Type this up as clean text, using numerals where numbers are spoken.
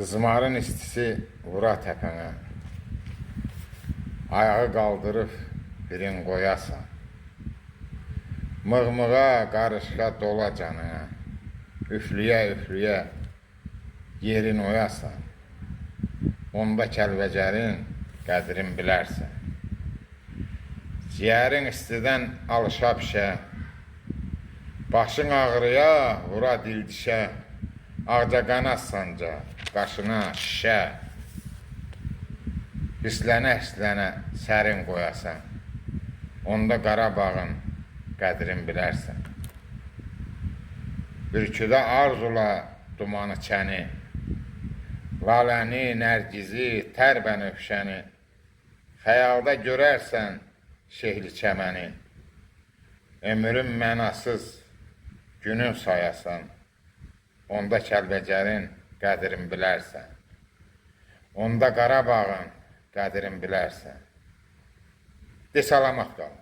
Qızmarın istisi vura təpənə, ayağı qaldırıb birin qoyasan. Mığmığa, qarışqa dola canına, üflüyə-üflüyə yerin oyasan. Onda Kəlbəcərin qədrin bilərsən. Ciyərin istidən alışa-pişə, başın ağrıya, vura dildişə, ağca-qanad sanca, qaşına şişə. Hislənə-hislənə sərin qoyasan. Onda Qarabağın qədrin bilərsən. Ürküdə arzula dumanı çəni, laləni, nərgizi, tərbənövşəni, xəyalda görərsən şehli çəməni. Ömrün mənasız günün sayasan, onda Kəlbəcərin qədrin bilərsən. Onda Qarabağın qədrin bilərsən. De salamat qal.